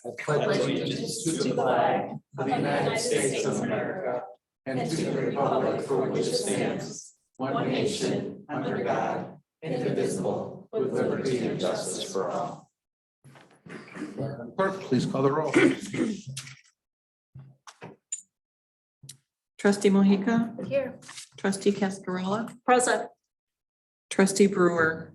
I pledge allegiance to the flag of the United States of America and to the republic for which it stands, one nation, under God, indivisible, with liberty and justice for all. Clerk, please call the roll. Trustee Mojica, Here. trustee Cascarilla, Present. trustee Brewer,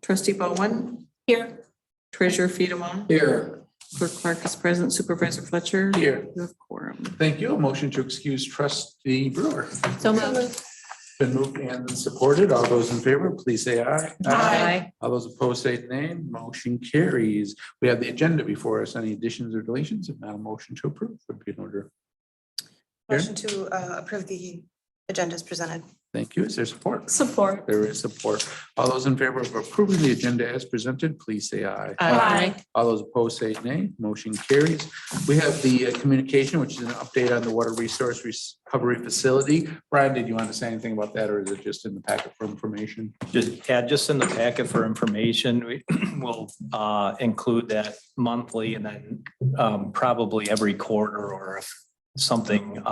trustee Bowen, Here. treasurer Fiedema, Here. clerk Clark is present, supervisor Fletcher. Here. You have quorum. Thank you. A motion to excuse trustee Brewer. So moved. Been moved and supported. All those in favor, please say aye. Aye. All those opposed say nay. Motion carries. We have the agenda before us. Any additions or deletions? If not, a motion to approve would be in order. Motion to approve the agenda as presented. Thank you. Is there support? Support. There is support. All those in favor of approving the agenda as presented, please say aye. Aye. All those opposed say nay. Motion carries. We have the communication, which is an update on the water resource recovery facility. Brian, did you want to say anything about that, or is it just in the packet for information? Just in the packet for information, we will include that monthly and then probably every quarter, or if something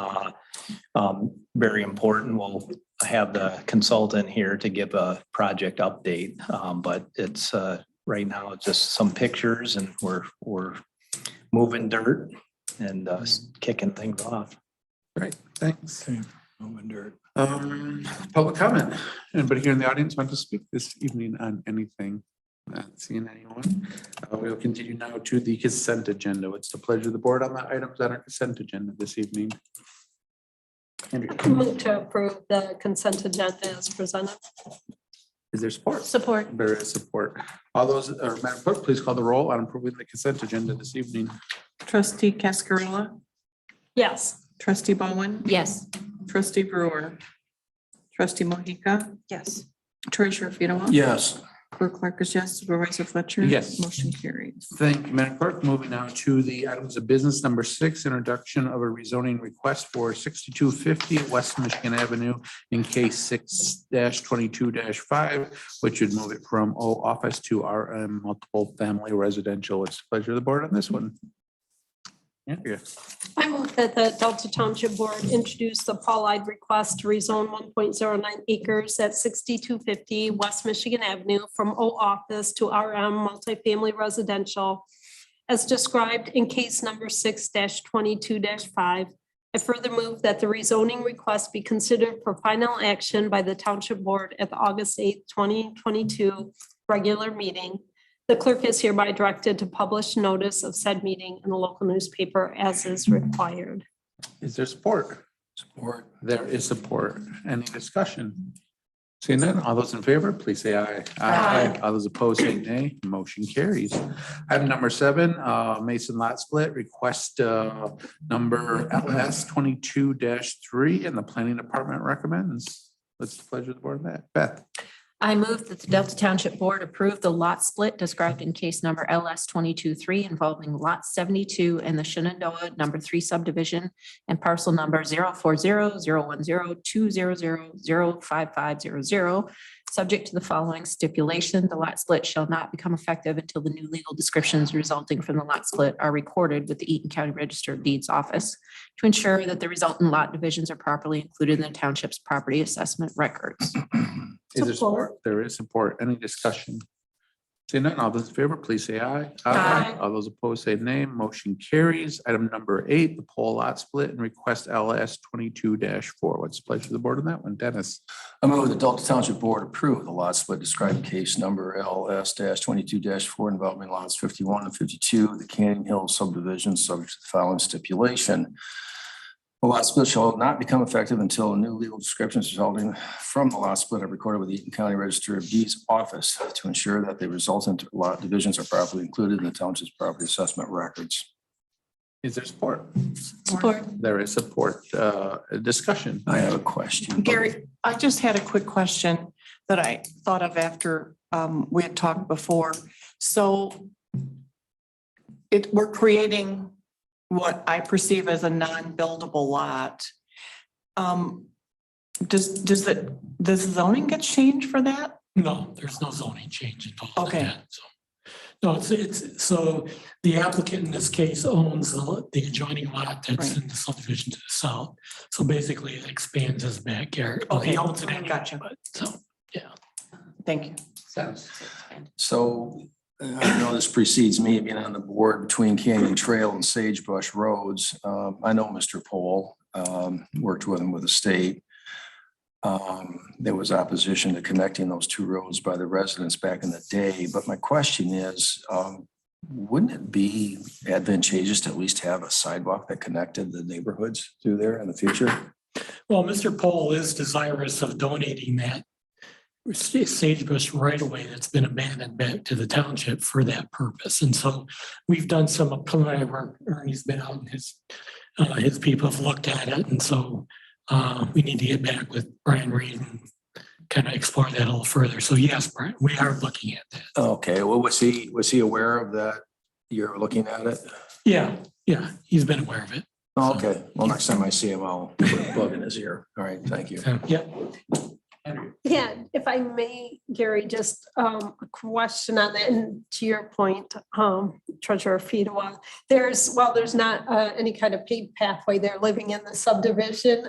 very important, we'll have the consultant here to give a project update. But it's right now it's just some pictures, and we're moving dirt and kicking things off. Great, thanks. Moving dirt. Public comment. Anybody here in the audience want to speak this evening on anything? Not seeing anyone. We'll continue now to the consent agenda. What's the pleasure of the board on the items on our consent agenda this evening? Andrea, Move to approve the consent agenda as presented. is there support? Support. There is support. All those, or Madam Clerk, please call the roll on approving the consent agenda this evening. Trustee Cascarilla, Yes. trustee Bowen, Yes. trustee Brewer, trustee Mojica, Yes. treasurer Fiedema. Yes. Clerk Clark is yes, supervisor Fletcher. Yes. Motion carries. Thank you, Madam Clerk. Moving now to the items of business. Number 6, introduction of a rezoning request for 6250 West Michigan Avenue in case 6-22-5, which would move it from O office to RM multiple family residential. It's the pleasure of the board on this one. Andrea. I move that the Delta Township Board introduce the Paulide request to rezone 1.09 acres at 6250 West Michigan Avenue from O office to RM multifamily residential as described in case number 6-22-5. I further move that the rezoning request be considered for final action by the Township Board at the August 8th, 2022 regular meeting. The clerk is hereby directed to publish notice of said meeting in the local newspaper as is required. Is there support? Support. There is support. Any discussion? Seeing none, all those in favor, please say aye. Aye. All those opposed say nay. Motion carries. Item number 7, Mason lot split request number LS 22-3, and the planning department recommends. What's the pleasure of the board, Matt? Beth? I move that the Delta Township Board approve the lot split described in case number LS 22-3 involving lot 72 and the Shenandoah number 3 subdivision and parcel number 040-010-200-05500. Subject to the following stipulation, the lot split shall not become effective until the new legal descriptions resulting from the lot split are recorded with the Eaton County Register of Deeds office to ensure that the resultant lot divisions are properly included in the township's property assessment records. Is there support? There is support. Any discussion? Seeing none, all those in favor, please say aye. Aye. All those opposed say nay. Motion carries. Item number 8, the pole lot split and request LS 22-4. What's the pleasure of the board on that one? Dennis? I move the Delta Township Board approve the lot split described in case number LS-22-4 involving lots 51 and 52 of the Canyon Hills subdivision, subject to the following stipulation. The lot split shall not become effective until new legal descriptions resulting from the lot split are recorded with the Eaton County Register of Deeds office to ensure that the resultant lot divisions are properly included in the township's property assessment records. Is there support? Support. There is support. Discussion. I have a question. Gary, I just had a quick question that I thought of after we had talked before. So we're creating what I perceive as a non-buildable lot. Does the zoning get changed for that? No, there's no zoning change involved in Okay. that. So No, so the applicant in this case owns the adjoining lot that's in the subdivision to the south. So basically it expands his backyard. Well, he Okay, owns it anyway, gotcha. but so, yeah. Thank you. Sounds. So I know this precedes me being on the board between Canyon Trail and Sagebrush Roads. I know Mr. Pohl, worked with him with the state. There was opposition to connecting those two roads by the residents back in the day. But my question is, wouldn't it be advantageous to at least have a sidewalk that connected the neighborhoods through there in the future? Well, Mr. Pohl is desirous of donating that sagebrush right away that's been abandoned back to the township for that purpose. And so we've done some preliminary work. Ernie's been out and his people have looked at it. And so we need to get back with Brian Reed and kind of explore that a little further. So yes, Brian, we are looking at that. Okay, well, was he aware of that? You're looking at it? Yeah, he's been aware of it. Oh, okay, well, next time I see him, I'll put a plug in his ear. All right, thank you. So, yeah. Yeah, if I may, Gary, just a question on that, and to your point, Treasurer Fedewa, there's not any kind of paved pathway there living in the subdivision,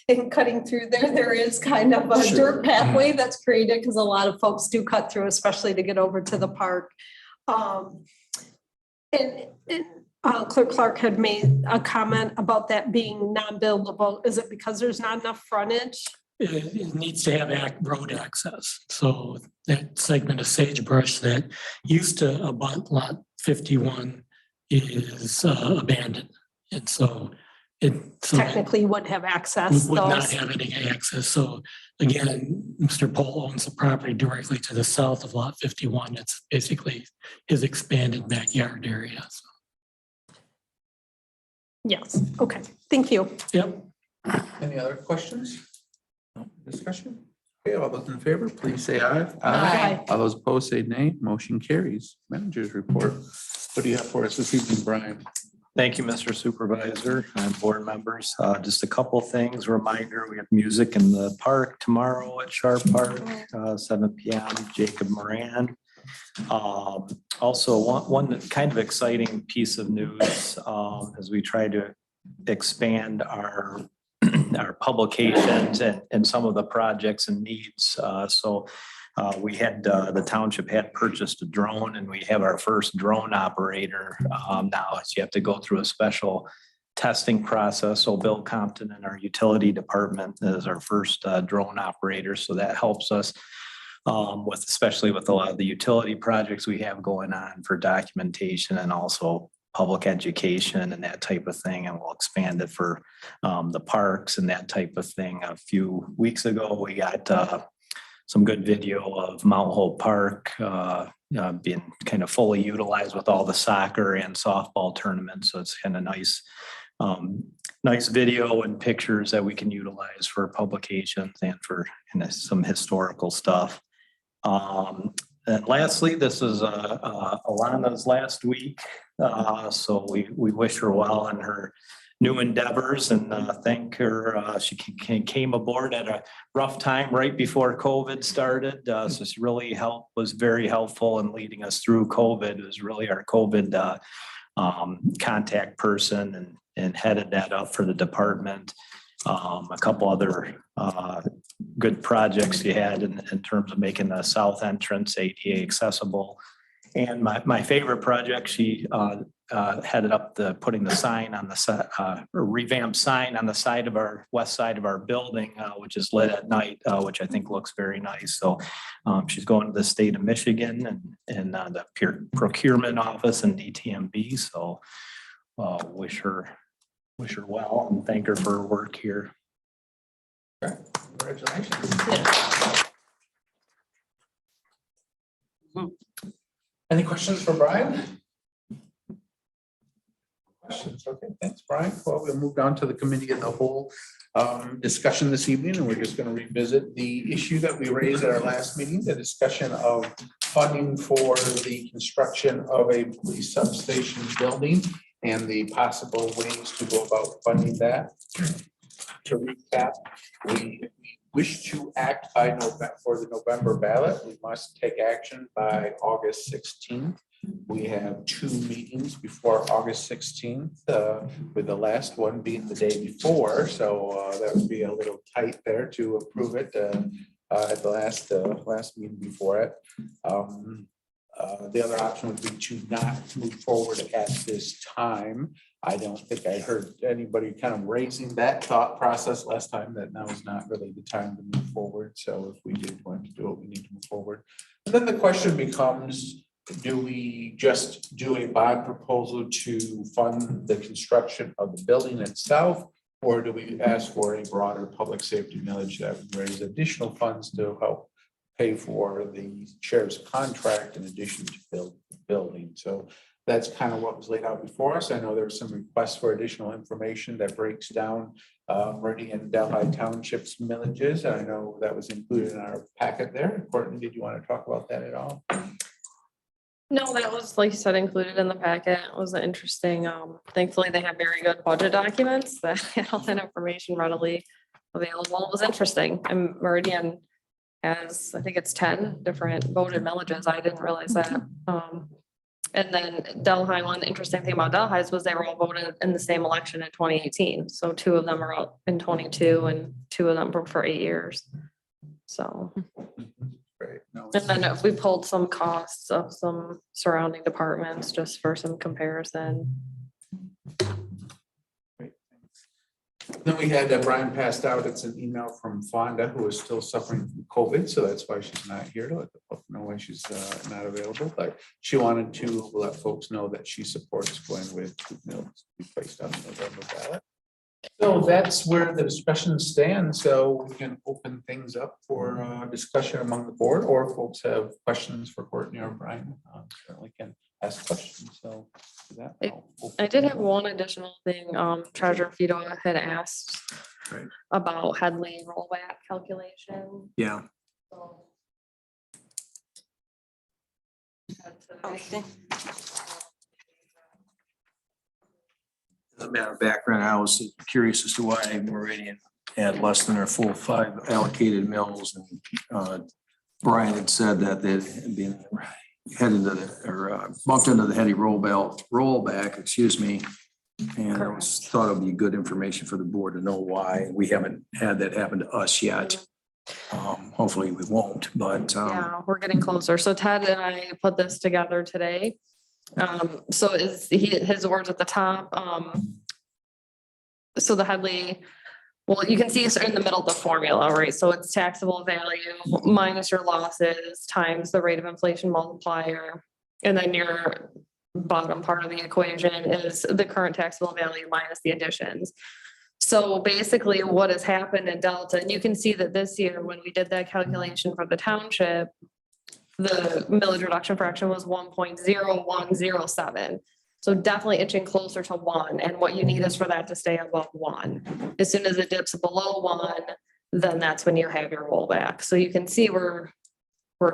and cutting through there is kind of a Sure. dirt pathway that's created because a lot of folks do cut through, especially to get over to the park. And Clerk Clark had made a comment about that being non-buildable. Is it because there's not enough frontage? It needs to have road access. So that segment of sagebrush that used to abut lot 51 is abandoned. And so it Technically would have access. would not those. have any access. So again, Mr. Pohl owns the property directly to the south of lot 51. It's basically his expanded backyard area. So, Yes, okay, thank you. yep. Any other questions? No discussion? Okay, all those in favor, please say aye. Aye. All those opposed say nay. Motion carries. Managers report. What do you have for us this evening, Brian? Thank you, Mr. Supervisor and board members. Just a couple things. Reminder, we have music in the park tomorrow at Sharp Park, 7 p.m. Jacob Moran. Also, one kind of exciting piece of news as we try to expand our publications and some of the projects and needs. We had the township had purchased a drone, and we have our first drone operator now. You have to go through a special testing process. So Bill Compton in our utility department is our first drone operator. So that helps us especially with a lot of the utility projects we have going on for documentation and also public education and that type of thing. And we'll expand it for the parks and that type of thing. A few weeks ago, we got some good video of Mount Hope Park being kind of fully utilized with all the soccer and softball tournaments. So it's kind of nice video and pictures that we can utilize for publications and for some historical stuff. And lastly, this is Alana's last week. So we wish her well in her new endeavors and thank her. She came aboard at a rough time right before COVID started. So she really was very helpful in leading us through COVID. It was really our COVID contact person and headed that up for the department. A couple other good projects you had in terms of making the south entrance ADA accessible. And my favorite project, she headed up putting the sign on the revamped sign on the side of our west side of our building, which is lit at night, which I think looks very nice. So she's going to the state of Michigan and the procurement office and DTMB. So wish her well and thank her for her work here. Congratulations. Any questions for Brian? Questions? Okay, thanks, Brian. Well, we'll move down to the committee of the whole discussion this evening, and we're just going to revisit the issue that we raised at our last meeting, the discussion of funding for the construction of a police substation building and the possible ways to go about funding that. To recap, we wish to act by November for the November ballot. We must take action by August 16th. We have 2 meetings before August 16th, with the last one being the day before. So that would be a little tight there to approve it at the last meeting before it. The other option would be to not move forward at this time. I don't think I heard anybody kind of raising that thought process last time, that now is not really the time to move forward. So if we did want to do it, we need to move forward. And then the question becomes, do we just do a bond proposal to fund the construction of the building itself? Or do we ask for a broader public safety millage that would raise additional funds to help pay for the sheriff's contract in addition to build the building? So that's kind of what was laid out before us. I know there was some requests for additional information that breaks down Meridian and Delhi Township's millages. And I know that was included in our packet there. Courtney, did you want to talk about that at all? No, that was, like you said, included in the packet. It was interesting. Thankfully, they have very good budget documents that had all that information readily available. It was interesting. And Meridian has, I think it's 10 different voted millages. I didn't realize that. And then Delhi, one interesting thing about Delhi's was they were all voted in the same election in 2018. So 2 of them are out in 22 and 2 of them were for 8 years. So. Great. No, And then we pulled some costs of some surrounding departments just for some comparison. Then we had Brian passed out. It's an email from Fonda, who is still suffering from COVID. So that's why she's not here, to let the public know why she's not available. But she wanted to let folks know that she supports going with food mills to be placed on the November ballot. So that's where the discussion stands. So we can open things up for discussion among the board, or if folks have questions for Courtney or Brian, certainly can ask questions. So for that, I did have one additional thing. Treasurer Fido had asked Right. about Headley rollback calculation. Yeah. So- Okay. As a matter of background, I was curious as to why Meridian had less than their full 5 allocated mills, and Brian had said that they had been headed into the, or bumped into the heady rollback, excuse me. And I thought it would be good information for the board to know why. We haven't had that happen to us yet. Hopefully we won't, but Yeah, we're getting closer. So Ted and I put this together today. So is his words at the top. So the Headley, well, you can see it's in the middle of the formula, right? So it's taxable value minus your losses times the rate of inflation multiplier. And then your bottom part of the equation is the current taxable value minus the additions. So basically what has happened in Delta, and you can see that this year when we did that calculation for the township, the millage reduction fraction was 1.0107. So definitely inching closer to 1. And what you need is for that to stay above 1. As soon as it dips below 1, then that's when you have your rollback. So you can see we're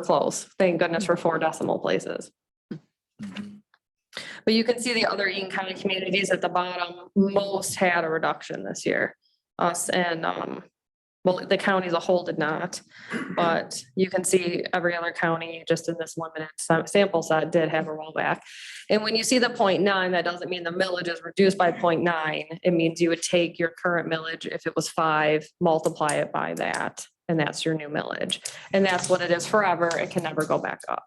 close. Thank goodness for 4 decimal places. But you can see the other Eaton County communities at the bottom, most had a reduction this year. Us and well, the county as a whole did not, but you can see every other county just in this limited sample set did have a rollback. And when you see the 0.9, that doesn't mean the millage is reduced by 0.9. It means you would take your current millage, if it was 5, multiply it by that, and that's your new millage. And that's what it is forever. It can never go back up.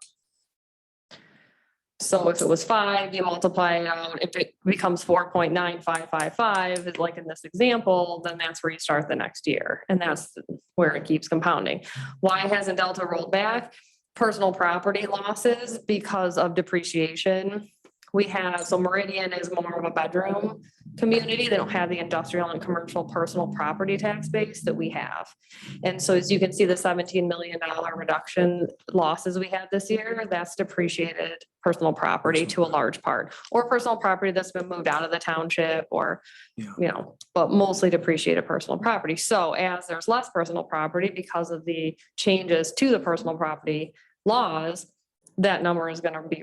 So if it was 5, you multiply it out. If it becomes 4.9555, like in this example, then that's where you start the next year. And that's where it keeps compounding. Why hasn't Delta rolled back? Personal property losses because of depreciation. We have, so Meridian is more of a bedroom community. They don't have the industrial and commercial personal property tax base that we have. And so as you can see, the $17 million reduction losses we had this year, that's depreciated personal property to a large part, or personal property that's been moved out of the township, or, you know, but mostly depreciated personal property. So as there's less personal property because of the changes to the personal property laws, that number is going to be,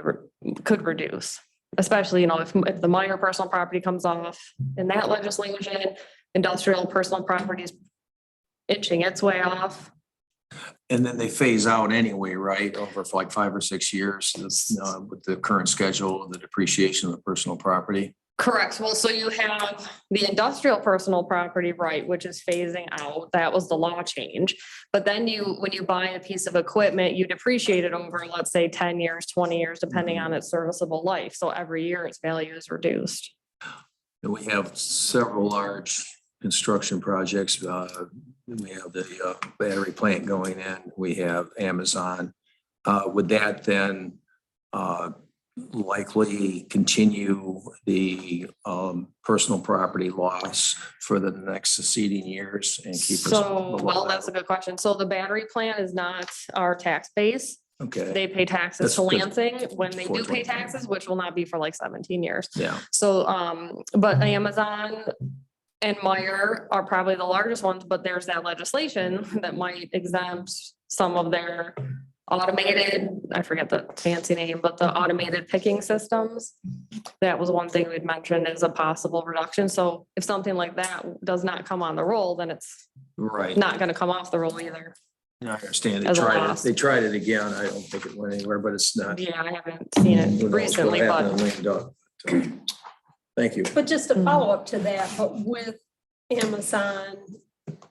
could reduce. Especially, you know, if the minor personal property comes off in that legislation, industrial personal property is inching its way off. And then they phase out anyway, right, over for like 5 or 6 years, with the current schedule, the depreciation of the personal property. Correct. Well, so you have the industrial personal property, right, which is phasing out. That was the law change. But then when you buy a piece of equipment, you depreciate it over, let's say, 10 years, 20 years, depending on its serviceable life. So every year its value is reduced. And we have several large construction projects. We have the battery plant going in. We have Amazon. Would that then likely continue the personal property loss for the next succeeding years and keep us? So, below well, that? that's a good question. So the battery plant is not our tax base. Okay, They pay taxes to That's good. Lansing when they do pay 420. taxes, which will not be for like 17 years. yeah, So, but Amazon and Meyer are probably the largest ones, but there's that legislation that might exempt some of their automated, I forget the fancy name, but the automated picking systems. That was one thing we'd mentioned as a possible reduction. So if something like that does not come on the roll, then it's right. not gonna come off the roll either. I understand. They As a tried it. loss. They tried it again. I don't think it went anywhere, but it's not. Yeah, I haven't seen Who knows it what recently, happened but in Lame Duck. Thank you. But just to follow up to that, but with Amazon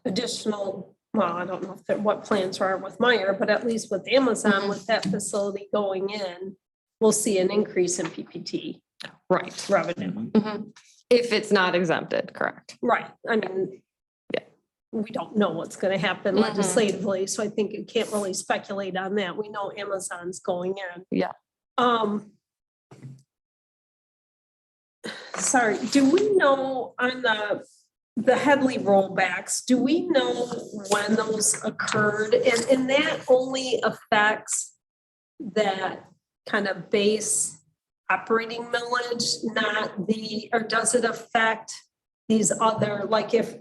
additional, well, I don't know if what plans are with Meyer, but at least with Amazon, with that facility going in, we'll see an increase in PPT right. revenue. Mhm. If it's not exempted, correct. Right, I mean, Yeah. we don't know what's gonna happen Mhm. legislatively, so I think you can't really speculate on that. We know Amazon's going in. Yeah. Sorry, do we know on the Headley rollbacks, do we know when those occurred? And that only affects that kind of base operating millage, not the, or does it affect these other, like if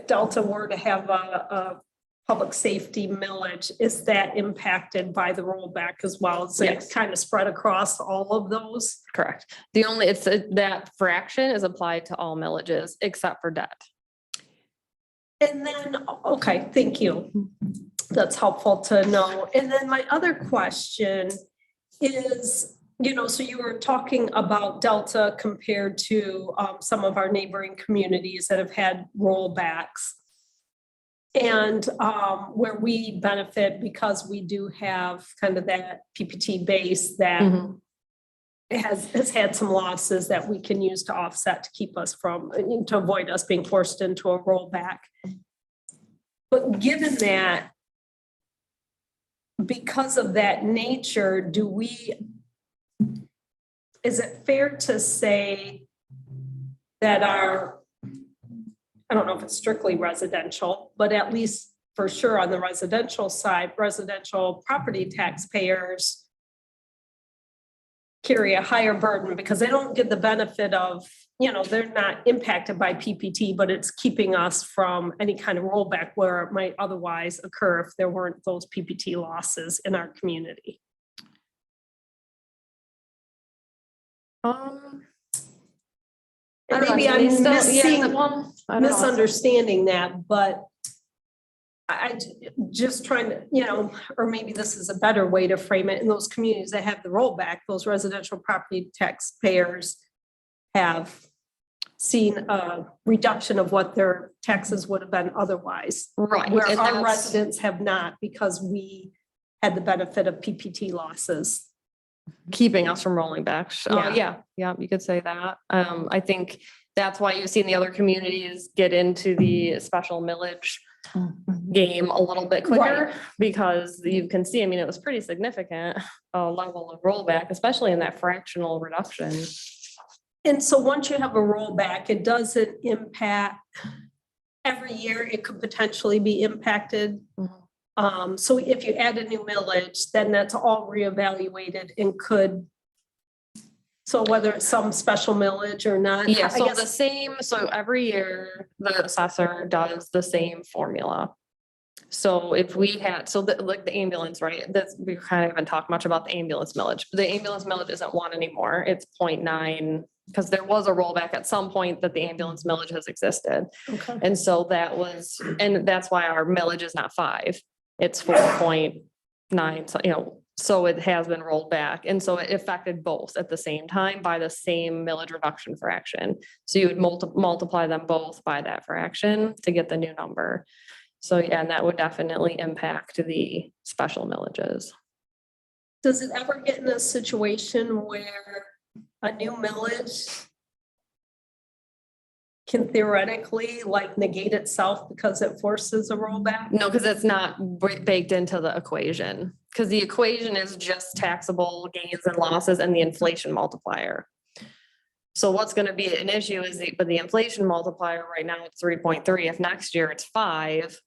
Delta were to have a public safety millage, is that impacted by the rollback as well? So Yes. it's kind of spread across all of those? Correct. The only, that fraction is applied to all millages except for debt. And then, okay, thank you. That's helpful to know. And then my other question is, so you were talking about Delta compared to some of our neighboring communities that have had rollbacks. And where we benefit because we do have kind of that PPT base that Mhm. has had some losses that we can use to offset to keep us from, to avoid us being forced into a rollback. But given that, because of that nature, is it fair to say that I don't know if it's strictly residential, but at least for sure on the residential side, residential property taxpayers carry a higher burden because they don't get the benefit of, they're not impacted by PPT, but it's keeping us from any kind of rollback where it might otherwise occur if there weren't those PPT losses in our community. And maybe I'm misunderstanding that, but I just trying to, or maybe this is a better way to frame it. In those communities that have the rollback, those residential property taxpayers have seen a reduction of what their taxes would have been otherwise. Right. Where and our that's- residents have not because we had the benefit of PPT losses. Keeping us from rolling back. Yeah. Yeah, you could say that. I think that's why you've seen the other communities get into the special millage game a little bit quicker because you can see, it was pretty significant level of rollback, especially in that fractional reduction. And so once you have a rollback, it doesn't impact every year. It could potentially be impacted. So if you add a new millage, then that's all reevaluated and could. So whether it's some special millage or not. Yeah, I so guess- so every year the assessor does the same formula. So if we had, like the ambulance, right, we kind of haven't talked much about the ambulance millage. The ambulance millage isn't 1 anymore, it's 0.9. Because there was a rollback at some point that the ambulance millage has existed. Okay. And so that's why our millage is not 5. it's 4.9, so, so it has been rolled back. And so it affected both at the same time by the same millage reduction fraction. So you would multiply them both by that fraction to get the new number. So, yeah, and that would definitely impact the special millages. Does it ever get in a situation where a new millage can theoretically like negate itself because it forces a rollback? No, because it's not baked into the equation, because the equation is just taxable gains and losses and the inflation multiplier. So what's going to be an issue is the inflation multiplier right now it's 3.3. If next year it's 5,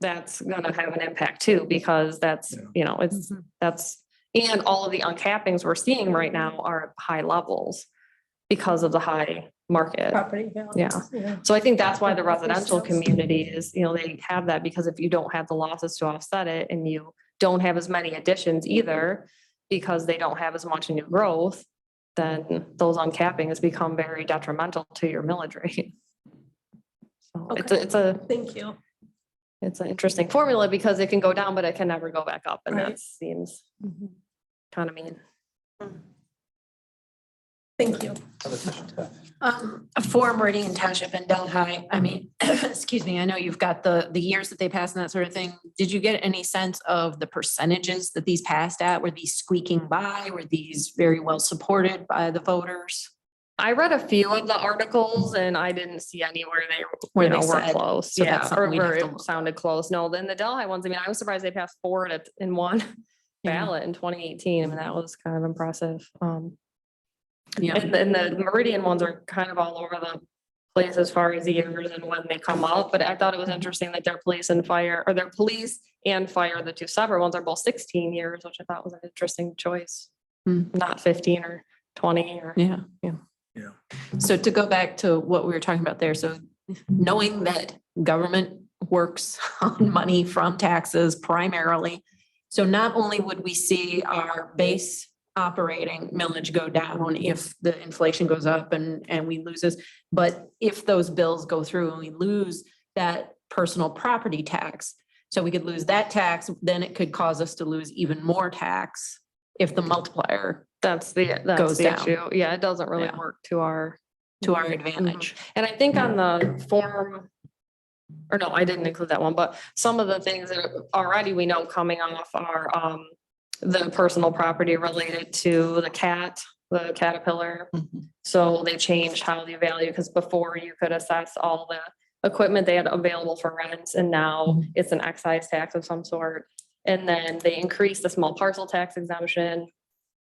that's going to have an impact too, because that's, and all of the uncappings we're seeing right now are at high levels because of the high market. Property values. Yeah. So I think that's why the residential community is, they have that, because if you don't have the losses to offset it and you don't have as many additions either, because they don't have as much new growth, then those uncappings become very detrimental to your millage rate. So Thank you. It's an interesting formula because it can go down, but it can never go back up. And Right. that seems kind of mean. Thank you. For Meridian Township and Delhi, I mean, excuse me, I know you've got the years that they passed and that sort of thing. Did you get any sense of the percentages that these passed at? Were these squeaking by? Were these very well supported by the voters? I read a few of the articles and I didn't see anywhere Where were they said, close. so Yeah, that's or something we'd have where to it look sounded close. No, then the Delhi ones, I mean, I was surprised they passed 4 in one Yeah. ballot in 2018. I mean, that was kind of impressive. Yeah. And the Meridian ones are kind of all over the place as far as the years and when they come up. But I thought it was interesting that their police and fire, the 2 separate ones are both 16 years, which I thought was an interesting choice. Not 15 or 20 or. Yeah. Yeah. Yeah. So to go back to what we were talking about there, so knowing that government works on money from taxes primarily. So not only would we see our base operating millage go down if the inflation goes up and we lose this, but if those bills go through and we lose that personal property tax, so we could lose that tax, then it could cause us to lose even more tax if the multiplier That's the down. issue. Yeah, it doesn't really Yeah. work to our advantage. And I think on the form, or no, I didn't include that one, but some of the things that already we know coming off are the personal property related to the caterpillar. So they changed how they value, because before you could assess all the equipment they had available for rent, and now it's an excise tax of some sort. And then they increased the small parcel tax exemption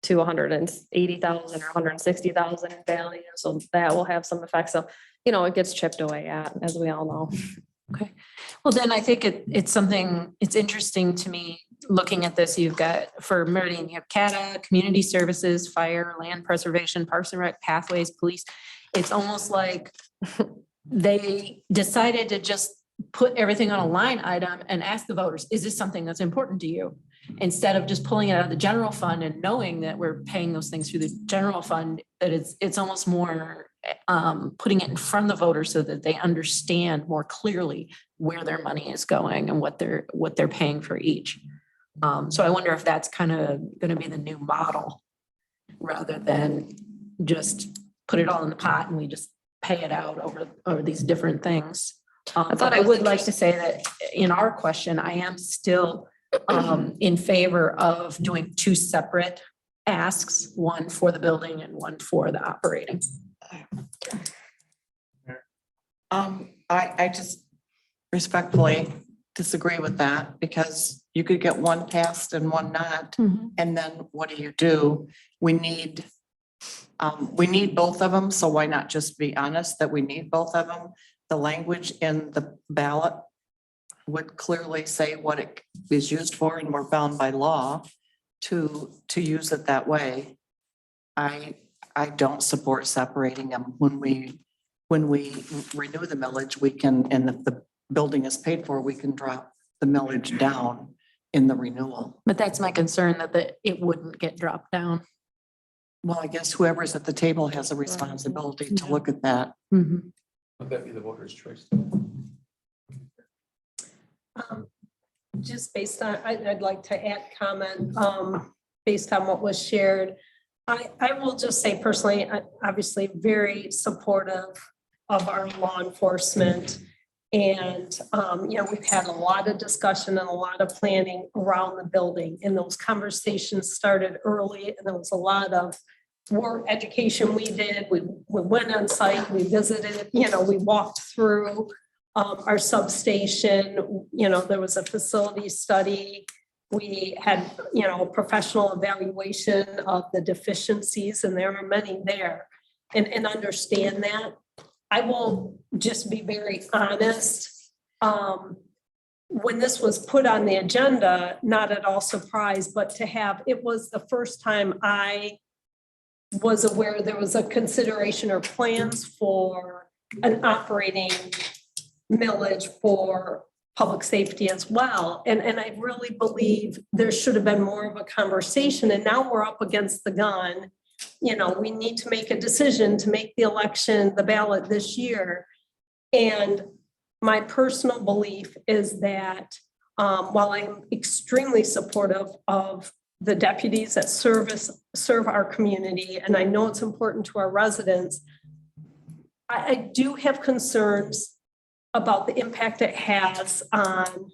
to 180,000 or 160,000 in value. So that will have some effect. So, it gets chipped away at, as we all know. Okay, well, then I think it's something, it's interesting to me, looking at this, you've got for Meridian, you have CATA, community services, fire, land preservation, parks and rec, pathways, police. It's almost like they decided to just put everything on a line item and ask the voters, is this something that's important to you? Instead of just pulling it out of the general fund and knowing that we're paying those things through the general fund, that it's almost more putting it in front of the voters so that they understand more clearly where their money is going and what they're paying for each. So I wonder if that's kind of going to be the new model, rather than just put it all in the pot and we just pay it out over these different things. But I would like to say that in our question, I am still in favor of doing 2 separate asks, one for the building and one for the operating. I just respectfully disagree with that, because you could get one passed and one not. And then what do? We need both of them. So why not just be honest that we need both of them? The language in the ballot would clearly say what it is used for, and we're bound by law to use it that way. I don't support separating them. When we renew the millage, we can, and if the building is paid for, we can drop the millage down in the renewal. But that's my concern, that it wouldn't get dropped down. Well, I guess whoever's at the table has a responsibility to look at that. Would that be the voter's choice? just based on, I'd like to add comment, based on what was shared. I will just say personally, obviously very supportive of our law enforcement. And, we've had a lot of discussion and a lot of planning around the building, and those conversations started early, and there was a lot of work, education we did. We went on site, we visited, we walked through our substation, there was a facility study. We had, a professional evaluation of the deficiencies, and there are many there, and understand that. I will just be very honest. When this was put on the agenda, not at all surprised, but it was the first time I was aware there was a consideration or plans for an operating millage for public safety as well. And I really believe there should have been more of a conversation, and now we're up against the gun. We need to make a decision to make the election, the ballot this year. And my personal belief is that while I'm extremely supportive of the deputies that serve our community, and I know it's important to our residents, I do have concerns about the impact it has on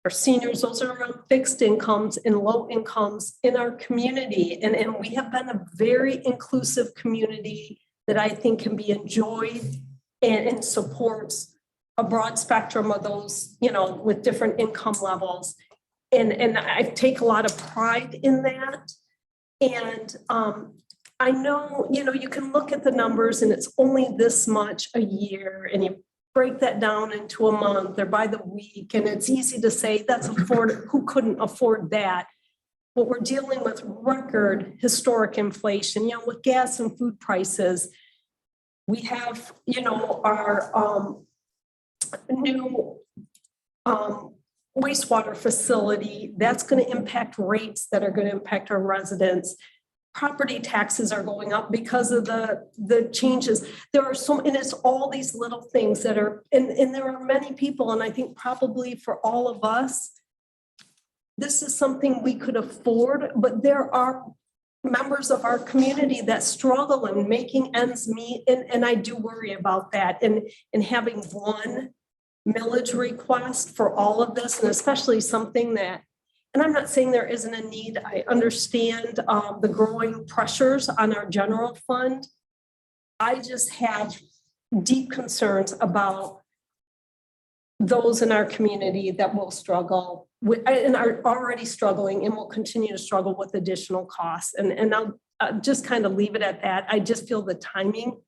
our seniors. Those are on fixed incomes and low incomes in our community. And we have been a very inclusive community that I think can be enjoyed and supports a broad spectrum of those, with different income levels. And I take a lot of pride in that. And I know, you can look at the numbers and it's only this much a year, and you break that down into a month or by the week. And it's easy to say who couldn't afford that? But we're dealing with record historic inflation, with gas and food prices. We have, our new wastewater facility that's going to impact rates that are going to impact our residents. Property taxes are going up because of the changes. There are and it's all these little things that are, and there are many people, and I think probably for all of us, this is something we could afford, but there are members of our community that struggle in making ends meet. And I do worry about that, and having one millage request for all of this, and especially something that, and I'm not saying there isn't a need. I understand the growing pressures on our general fund. I just have deep concerns about those in our community that will struggle with, and are already struggling and will continue to struggle with additional costs. And I'll just kind of leave it at that. I just feel the timing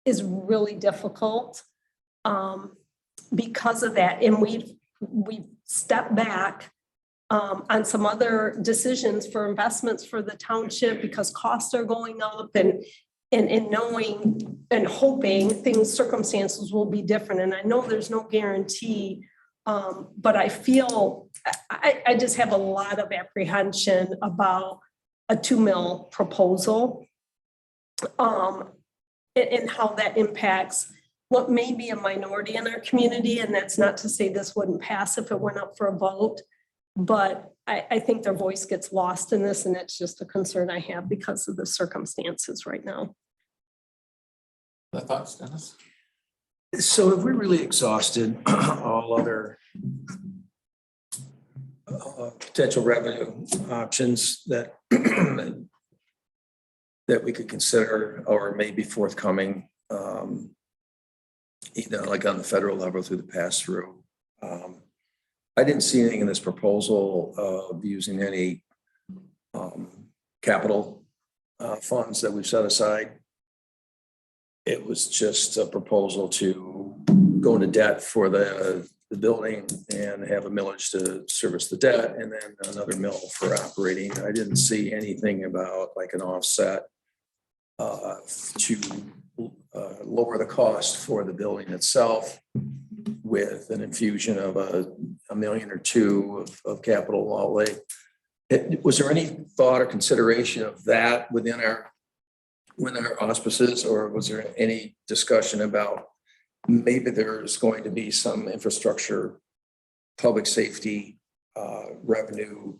is really difficult because of that. And we've stepped back on some other decisions for investments for the township because costs are going up, and knowing and hoping circumstances will be different. And I know there's no guarantee, but I feel I just have a lot of apprehension about a 2 mil proposal and how that impacts what may be a minority in our community. And that's not to say this wouldn't pass if it went up for a vote. But I think their voice gets lost in this, and it's just a concern I have because of the circumstances right now. The thoughts, Dennis? So have we really exhausted all other potential revenue options that that we could consider or may be forthcoming, like on the federal level through the pass-through? I didn't see anything in this proposal of using any capital funds that we've set aside. It was just a proposal to go into debt for the building and have a millage to service the debt, and then another mill for operating. I didn't see anything about like an offset to lower the cost for the building itself with an infusion of a million or two of capital outlay. Was there any thought or consideration of that within our auspices, or was there any discussion about maybe there's going to be some infrastructure public safety revenue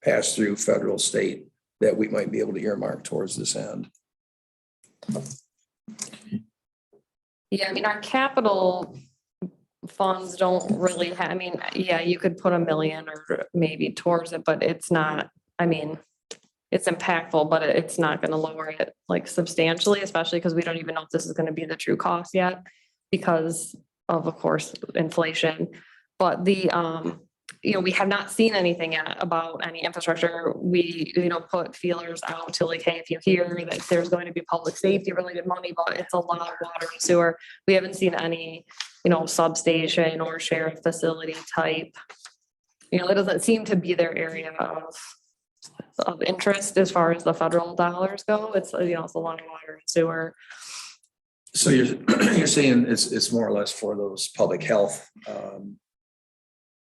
pass through federal, state that we might be able to earmark towards this end? Yeah, I mean, our capital funds don't really have, I mean, yeah, you could put 1 million or maybe towards it, but it's not, I mean, it's impactful, but it's not gonna lower it like substantially, especially because we don't even know if this is gonna be the true cost yet because of course, inflation. But the, we have not seen anything yet about any infrastructure. We, put feelers out to like, hey, if you hear that there's going to be public safety related money, but it's a lot of water and sewer. We haven't seen any, substation or sheriff facility type. It doesn't seem to be their area of interest as far as the federal dollars go. It's, it's a lot of water and sewer. So you're saying it's more or less for those public health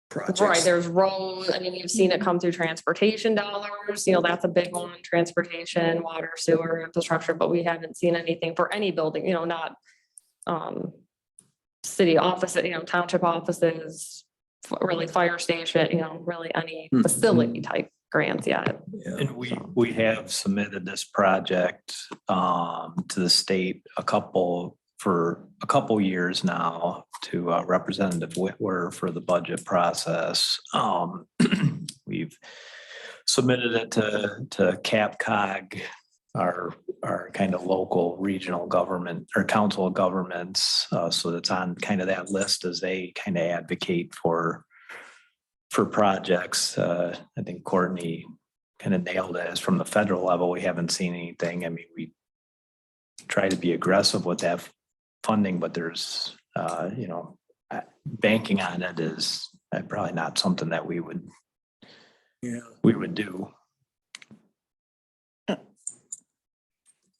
projects? Right, there's roads, I mean, you've seen it come through transportation dollars, that's a big one, transportation, water, sewer, infrastructure, but we haven't seen anything for any building, not city offices, township offices, really fire station, really any facility type grants yet. And we have submitted this project to the state for a couple years now to Representative Whitwer for the budget process. We've submitted it to CapCog, our kind of local regional government or council of governments. So that's on kind of that list as they kind of advocate for projects. I think Courtney kind of nailed it. As from the federal level, we haven't seen anything. I mean, we try to be aggressive with that funding, but there's, banking on it is probably not something that we would do.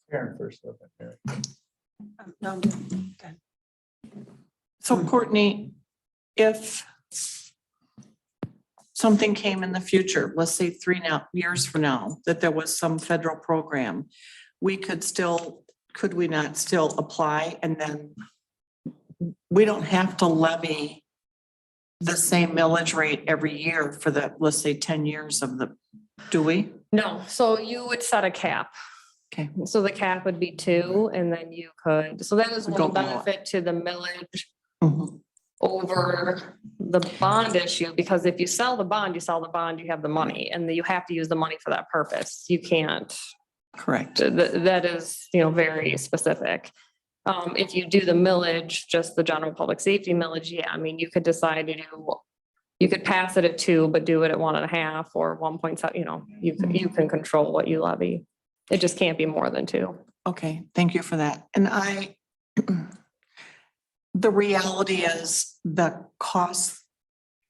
Karen first. No, So Courtney, if something came in the future, let's say 3 years from now, that there was some federal program, could we not still apply? And then we don't have to levy the same millage rate every year for the, let's say 10 years do we? No, so you would set a cap. Okay. So the cap would be 2, and then you could, so that is Go one below it. benefit to the millage Mhm. over the bond issue, because if you sell the bond, you have the money, and you have to use the money for that purpose. You can't. Correct. That is, very specific. If you do the millage, just the general public safety millage, yeah, I mean, you could decide to do, you could pass it at 2, but do it at 1.5 or 1.7, you can control what you levy. It just can't be more than 2. Okay, thank you for that. And the reality is the costs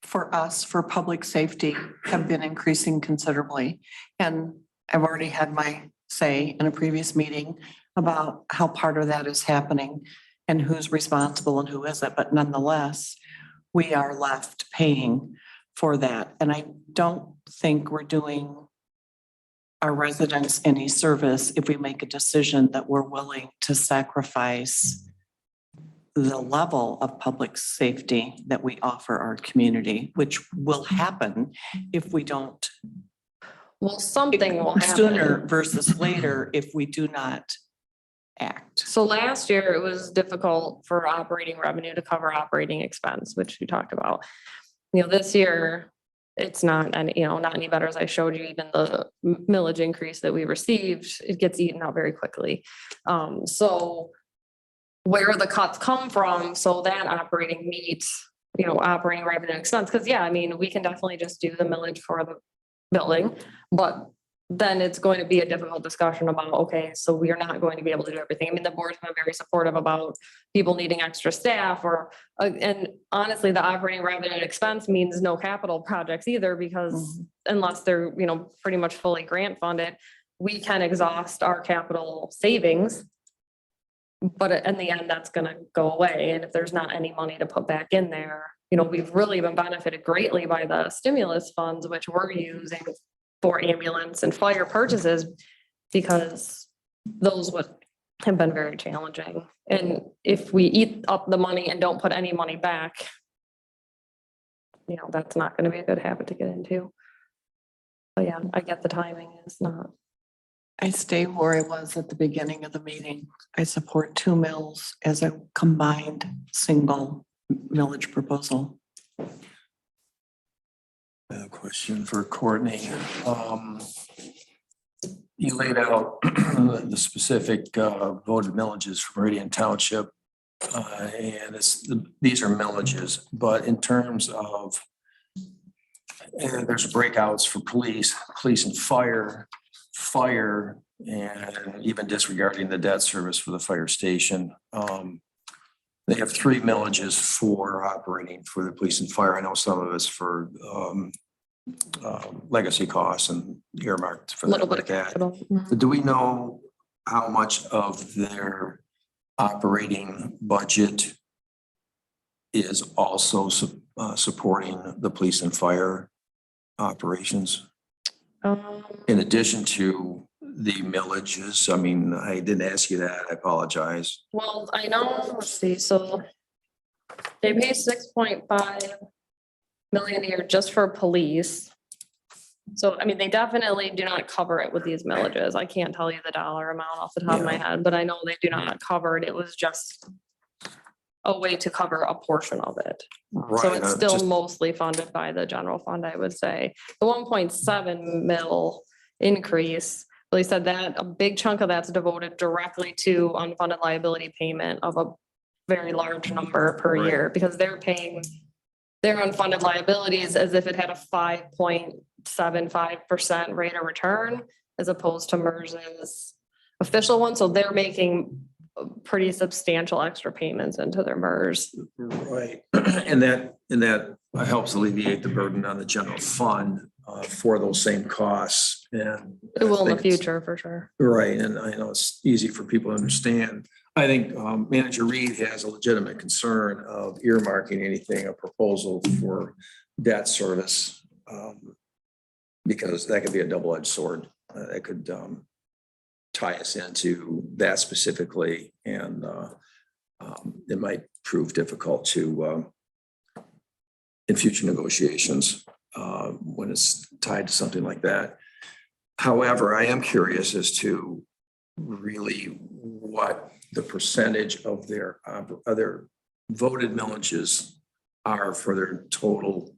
for us for public safety have been increasing considerably. And I've already had my say in a previous meeting about how part of that is happening and who's responsible and who isn't, but nonetheless, we are left paying for that. And I don't think we're doing our residents any service if we make a decision that we're willing to sacrifice the level of public safety that we offer our community, which will happen if we don't. Well, something will happen. Sooner versus later if we do not act. So last year it was difficult for operating revenue to cover operating expense, which we talked about. This year it's not any better. As I showed you, even the millage increase that we received, it gets eaten out very quickly. So where the cuts come from, so that operating meets, operating revenue expense. Cause yeah, I mean, we can definitely just do the millage for the building, but then it's going to be a difficult discussion about, okay, so we are not going to be able to do everything. I mean, the board's been very supportive about people needing extra staff and honestly, the operating revenue and expense means no capital projects either, because unless they're, pretty much fully grant funded, we can exhaust our capital savings. But in the end, that's going to go away. And if there's not any money to put back in there, we've really been benefited greatly by the stimulus funds, which we're using for ambulance and fire purchases, because those would have been very challenging. And if we eat up the money and don't put any money back, that's not gonna be a good habit to get into. But yeah, I get the timing is not. I stay where I was at the beginning of the meeting. I support 2 mills as a combined single millage proposal. A question for Courtney. You laid out the specific voted millages for Meridian Township. And these are millages, but in terms of, and there's breakouts for police and fire, and even disregarding the debt service for the fire station. They have 3 millages for operating for the police and fire. I know some of it's for legacy costs and earmarked for A little that bit of like that. capital. But do we know how much of their operating budget is also supporting the police and fire operations? In addition to the millages? I mean, I didn't ask you that. I apologize. Well, I know, let's see, so they pay 6.5 million a year just for police. So, I mean, they definitely do not cover it with these millages. I can't tell you the dollar amount off the top of my head, but I know they do not cover it. It was just a way to cover a portion of it. So it's still mostly funded by the general fund, I would say. The 1.7 mil increase, they said that a big chunk of that's devoted directly to unfunded liability payment of a very large number per year, because they're paying their unfunded liabilities as if it had a 5.75% rate of return, as opposed to MERS's official one. So they're making pretty substantial extra payments into their MERS. Right. And that helps alleviate the burden on the general fund for those same costs. And It will in the future for sure. Right. And I know it's easy for people to understand. I think Manager Reed has a legitimate concern of earmarking anything, a proposal for debt service, because that could be a double-edged sword. That could tie us into that specifically, and it might prove difficult to in future negotiations when it's tied to something like that. However, I am curious as to really what the percentage of their other voted millages are for their total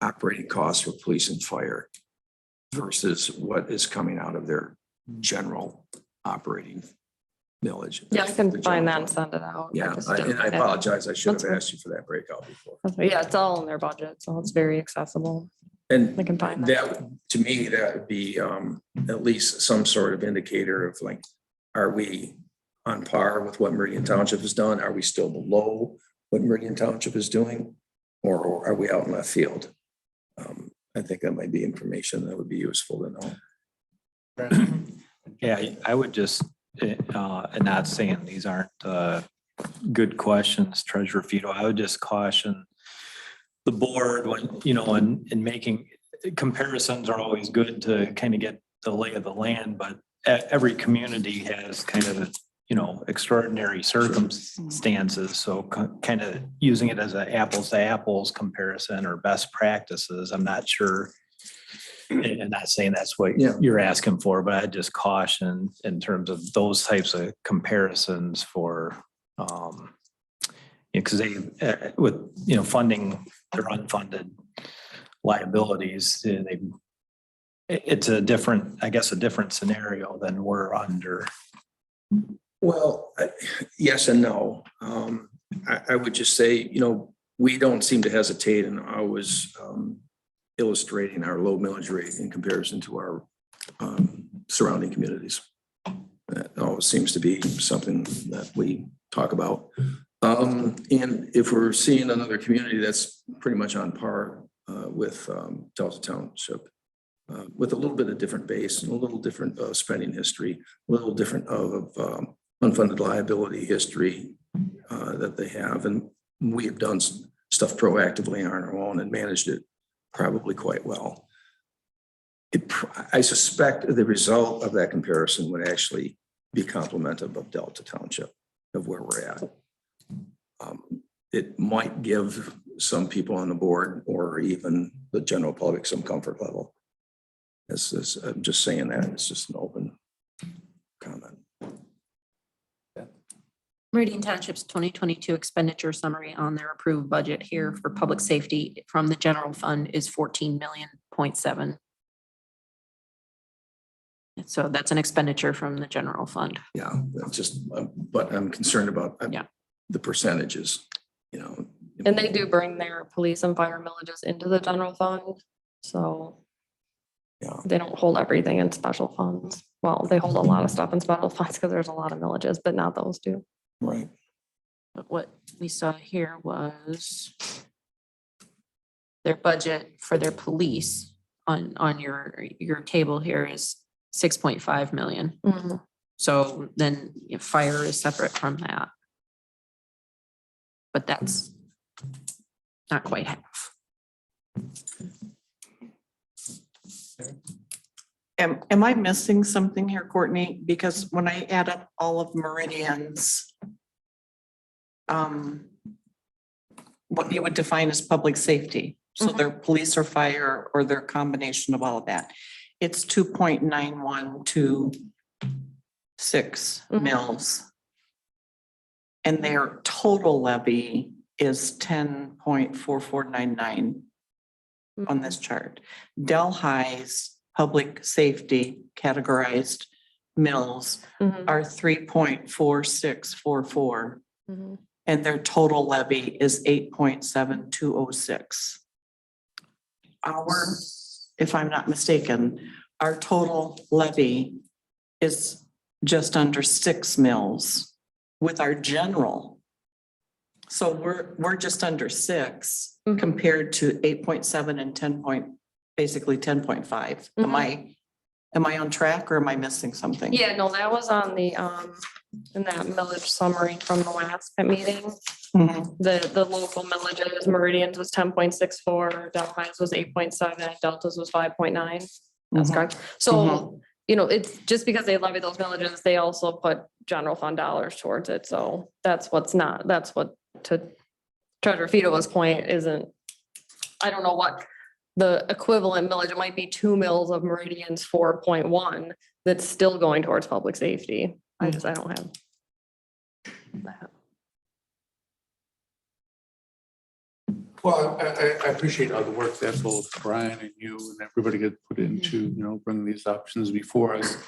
operating costs for police and fire versus what is coming out of their general operating millage. Yeah, I can The find that general and fund. send it out. Yeah, just and I don't- apologize. I should That's have fine. asked you for that breakout before. Yeah, it's all in their budget, so it's very accessible. And I can find that. that, to me, that would be at least some sort of indicator of like, are we on par with what Meridian Township has done? Are we still below what Meridian Township is doing? Or are we out in left field? I think that might be information that would be useful to know. Yeah, I would just, and not saying these aren't good questions, Treasurer Fito, I would just caution the board when, in making comparisons are always good to kind of get the lay of the land, but every community has kind of, extraordinary circumstances. So kind of using it as an apples to apples comparison or best practices, I'm not sure. And not saying that's what you're asking for, but I'd just caution in terms of those types of comparisons for, because they, with, funding their unfunded liabilities, it's a different, I guess, a different scenario than we're under. Well, yes and no. I would just say, we don't seem to hesitate in always illustrating our low millage rate in comparison to our surrounding communities. That always seems to be something that we talk about. And if we're seeing another community that's pretty much on par with Delta Township, with a little bit of different base and a little different spending history, a little different of unfunded liability history that they have. And we have done stuff proactively on our own and managed it probably quite well. I suspect the result of that comparison would actually be complementive of Delta Township, of where we're at. It might give some people on the board or even the general public some comfort level. I'm just saying that. It's just an open comment. Meridian Township's 2022 expenditure summary on their approved budget here for public safety from the general fund is 14 million.7. So that's an expenditure from the general fund. Yeah, that's just, but I'm concerned about Yeah. the percentages, you know. And they do bring their police and fire millages into the general fund, so. Yeah. They don't hold everything in special funds. Well, they hold a lot of stuff in special funds because there's a lot of millages, but not those two. Right. But what we saw here was their budget for their police on your table here is 6.5 million. So then fire is separate from that. But that's not quite half. Am I missing something here, Courtney? Because when I add up all of Meridian's, what you would define as public safety, so their police or fire or their combination of all of that, it's 2.9126 mils. And their total levy is 10.4499 on this chart. Delhi's public safety categorized mills are 3.4644. And their total levy is 8.7206. Our, if I'm not mistaken, our total levy is just under 6 mils with our general. So we're just under 6 compared to 8.7 and 10 basically 10.5. Am I on track or am I missing something? Yeah, no, that was on the, in that millage summary from the last meeting. The local millages, Meridian's was 10.64, Delhi's was 8.7, Delta's was 5.9. That's correct. So, you know, it's just because they levy those millages, they also put general fund dollars towards it. So that's what to Treasurer Fito's point isn't, I don't know what the equivalent millage, it might be 2 mils of Meridian's 4.1 that's still going towards public safety. I don't have that. Well, I appreciate all the work that both Brian and you and everybody had put into, bringing these options before us.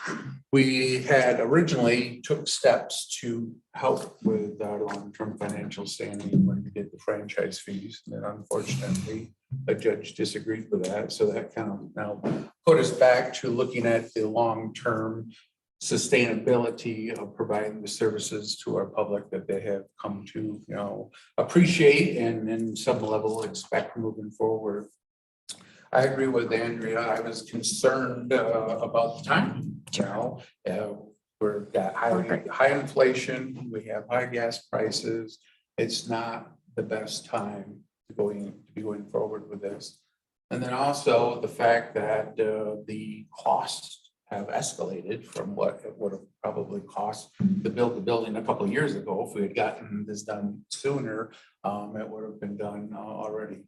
We had originally took steps to help with our long-term financial standing when we did the franchise fees. And then unfortunately, a judge disagreed with that. So that kind of now put us back to looking at the long-term sustainability of providing the services to our public that they have come to, appreciate and in some level expect moving forward. I agree with Andrea. I was concerned about the timing. We've got high inflation, we have high gas prices. It's not the best time to be going forward with this. And then also the fact that the costs have escalated from what it would have probably cost to build the building a couple of years ago. If we had gotten this done sooner, it would have been done already.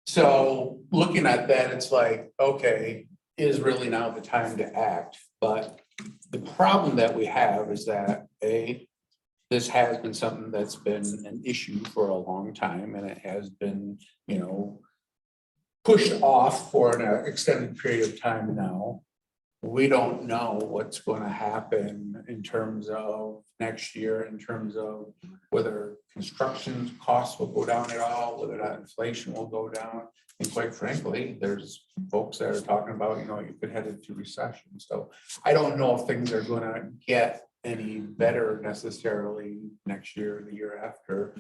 So looking at that, it's like, okay, is really now the time to act? But the problem that we have is that this has been something that's been an issue for a long time, and it has been, pushed off for an extended period of time now. We don't know what's going to happen in terms of next year, in terms of whether construction costs will go down at all, whether that inflation will go down. And quite frankly, there's folks that are talking about, you could head into recession. So I don't know if things are going to get any better necessarily next year or the year after.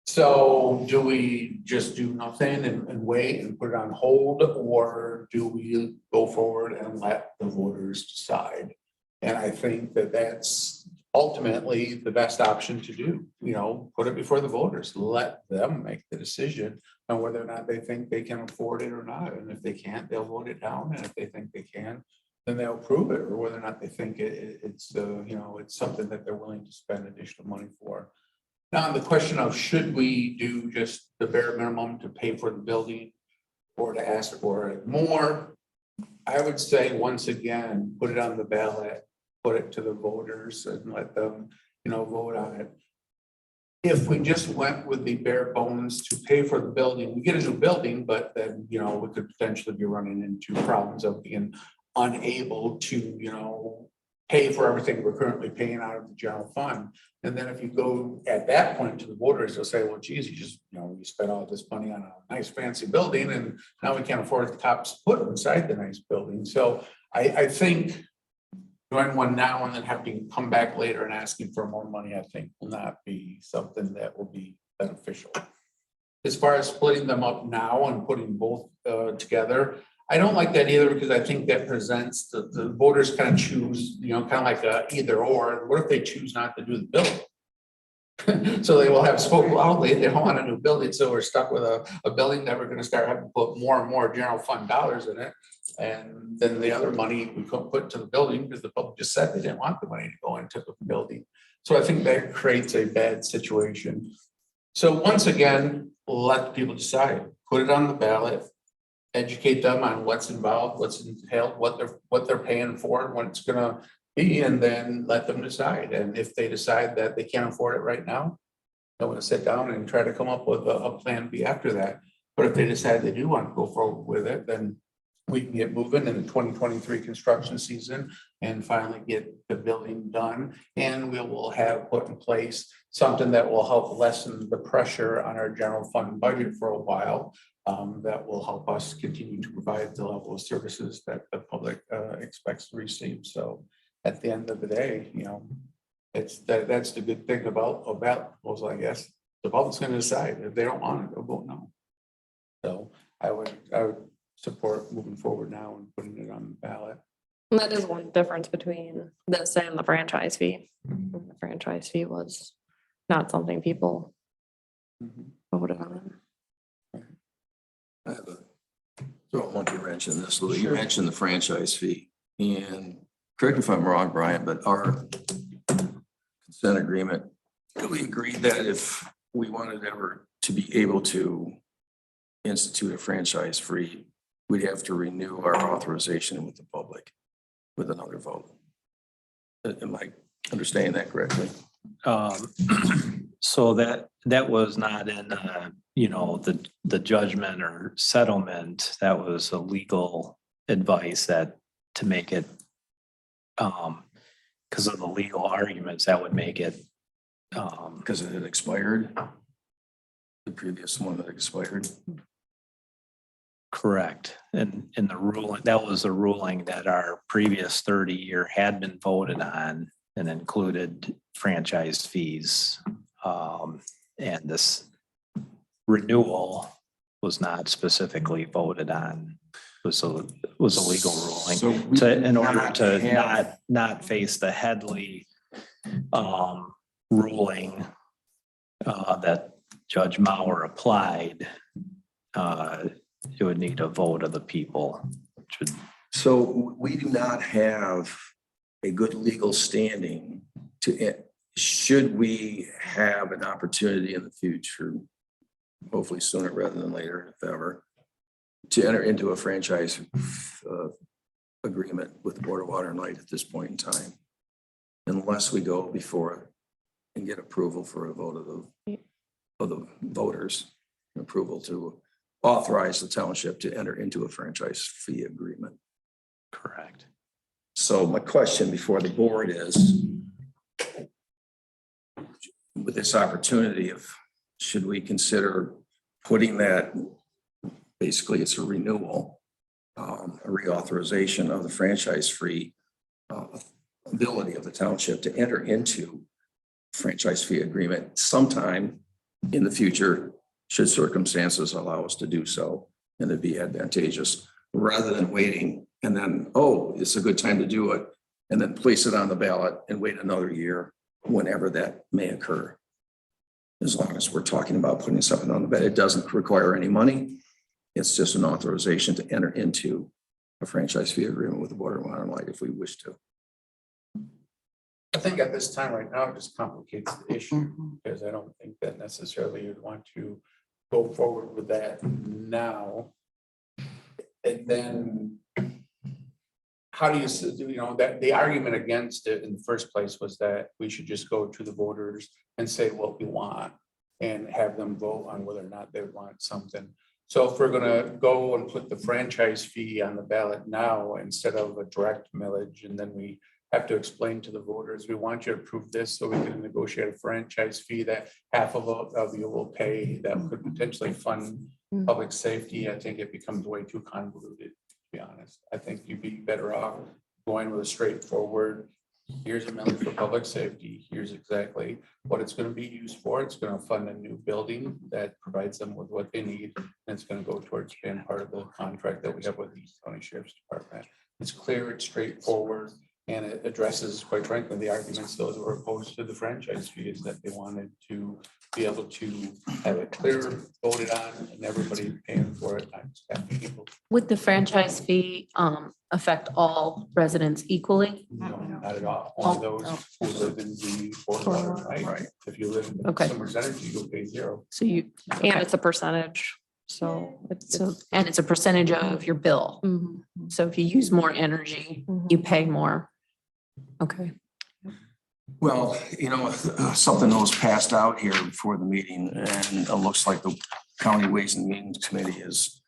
So do we just do nothing and wait and put it on hold, or do we go forward and let the voters decide? And I think that that's ultimately the best option to do, put it before the voters, let them make the decision on whether or not they think they can afford it or not. And if they can't, they'll vote it down. And if they think they can, then they'll approve it, or whether or not they think it's something that they're willing to spend additional money for. Now, the question of should we do just the bare minimum to pay for the building or to ask for it more? I would say, once again, put it on the ballot, put it to the voters and let them, vote on it. If we just went with the bare bones to pay for the building, we get a new building, but then, we could potentially be running into problems of being unable to, pay for everything we're currently paying out of the general fund. And then if you go at that point to the voters, they'll say, well, geez, you spent all this money on a nice fancy building and now we can't afford the tops to put inside the nice building. So I think doing one now and then having to come back later and asking for more money, I think will not be something that will be beneficial. As far as splitting them up now and putting both together, I don't like that either, because I think that presents the voters kind of choose, kind of like a either or. What if they choose not to do the building? So they will have spoken loudly, they don't want a new building, so we're stuck with a building that we're gonna start having to put more and more general fund dollars in it. And then the other money we couldn't put into the building because the public just said they didn't want the money to go into the building. So I think that creates a bad situation. So once again, let people decide, put it on the ballot, educate them on what's involved, what's entailed, what they're paying for, and what it's gonna be, and then let them decide. And if they decide that they can't afford it right now, they're gonna sit down and try to come up with a plan B after that. But if they decide they do want to go forward with it, then we can get moving in the 2023 construction season and finally get the building done. And we will have put in place something that will help lessen the pressure on our general fund budget for a while. That will help us continue to provide the level of services that the public expects to receive. So at the end of the day, that's the good thing about proposals, I guess. The public's going to decide. If they don't want it, they'll vote no. So I would support moving forward now and putting it on the ballot. And that is one difference between this and the franchise fee. The franchise fee was not something people voted on. I have throw a monkey wrench in this. You mentioned the franchise fee, and correct me if I'm wrong, Brian, but our consent agreement, we agreed that if we wanted ever to be able to institute a franchise free, we'd have to renew our authorization with the public with another vote. Am I understanding that correctly? So that was not in, the judgment or settlement. That was a legal advice that to make it, because of the legal arguments that would make it. Because it had expired. The previous one that expired. Correct. And in the ruling, that was a ruling that our previous 30-year had been voted on and included franchise fees. And this renewal was not specifically voted on. It was a legal ruling. So In order to not face the Headley ruling that Judge Mauer applied, it would need a vote of the people. So we do not have a good legal standing to, should we have an opportunity in the future, hopefully sooner rather than later, if ever, to enter into a franchise agreement with the Board of Water and Light at this point in time, unless we go before and get approval for a vote of the voters, approval to authorize the township to enter into a franchise fee agreement. Correct. So my question before the board is, with this opportunity of, should we consider putting that, basically it's a renewal, a reauthorization of the franchise free ability of the township to enter into franchise fee agreement sometime in the future, should circumstances allow us to do so, and it'd be advantageous, rather than waiting and then, oh, it's a good time to do it, and then place it on the ballot and wait another year, whenever that may occur. As long as we're talking about putting something on the ballot, it doesn't require any money. It's just an authorization to enter into a franchise fee agreement with the Board of Water and Light if we wish to. I think at this time right now, it just complicates the issue because I don't think that necessarily you'd want to go forward with that now. And then how do you, that the argument against it in the first place was that we should just go to the voters and say what we want and have them vote on whether or not they want something. So if we're gonna go and put the franchise fee on the ballot now instead of a direct millage, and then we have to explain to the voters, we want you to approve this so we can negotiate a franchise fee that half of you will pay that could potentially fund public safety, I think it becomes way too convoluted, to be honest. I think you'd be better off going with a straightforward, here's a millage for public safety, here's exactly what it's gonna be used for. It's gonna fund a new building that provides them with what they need, and it's gonna go towards being part of the contract that we have with the East County Sheriff's Department. It's clear, it's straightforward, and it addresses, quite frankly, the arguments those who were opposed to the franchise fee is that they wanted to be able to have it clear, voted on, and everybody paying for it. Would the franchise fee affect all residents equally? No, not at all. Only those who live in the border, right? If you live in the Okay. consumer's energy, you'll pay zero. So you, And it's a percentage, so it's. and it's a percentage of your bill. Mhm. So if you use more energy, you pay more. Okay. Well, something that was passed out here before the meeting, and it looks like the County Ways and Means Committee has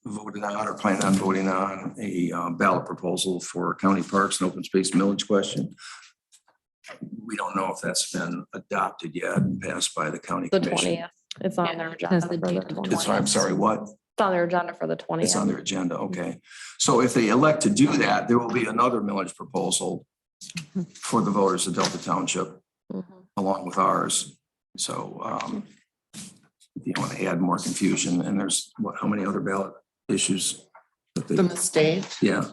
voted on or planning on voting on a ballot proposal for county parks and open space millage question. We don't know if that's been adopted yet and passed by the county The commission. 20th, it's on their Yeah, has agenda the for the date of the 20th. I'm sorry, what? It's on their agenda for the It's 20th. on their agenda, okay. So if they elect to do that, there will be another millage proposal for the voters of Delta Township, Mhm. along with ours. So if you want to add more confusion, and there's how many other ballot issues? that they- From the state, Yeah,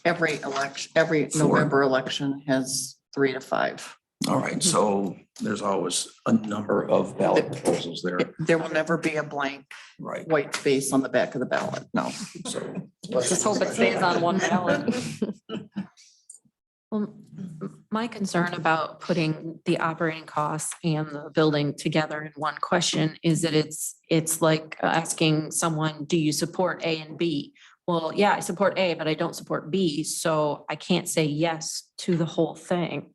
every election, every Four. November election has 3 to 5. all right. So there's always a number of ballot proposals there, There will never be a blank right? white space on the back of the ballot, no. So Just hope it stays on one ballot. Well, my concern about putting the operating costs and the building together in one question is that it's like asking someone, do you support A and B? Well, yeah, I support A, but I don't support B, so I can't say yes to the whole thing.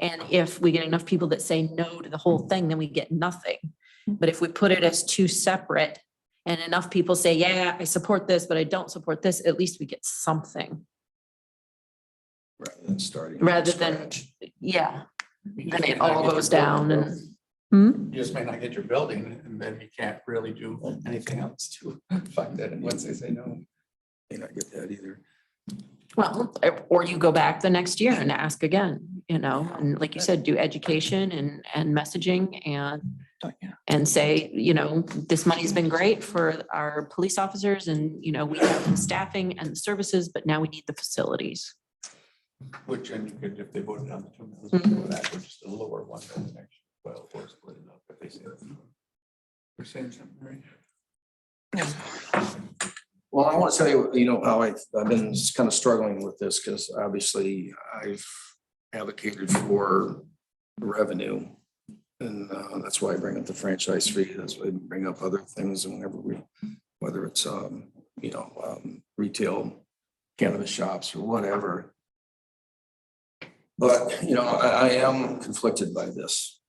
And if we get enough people that say no to the whole thing, then we get nothing. But if we put it as two separate and enough people say, yeah, I support this, but I don't support this, at least we get something. rather than starting. from Rather than, scratch. yeah, You then just it may not all get your goes building down built. and. Hmm? You just may not get your building, and then you can't really do anything else to fund it, and once they say no. May not get that either. Well, or you go back the next year and ask again, and like you said, do education and messaging and say, this money's been great for our police officers and, we have the staffing and the services, but now we need the facilities. Which, and you could, if they voted on the 2 mills, Mhm. that would just a lower one than the next, well, or split it up, if they say. We're saying something, right? Well, I want to tell you, how I've been kind of struggling with this because obviously I've advocated for revenue. And that's why I bring up the franchise fee. That's why I bring up other things and whether it's, retail cannabis shops or whatever. But, I am conflicted by this.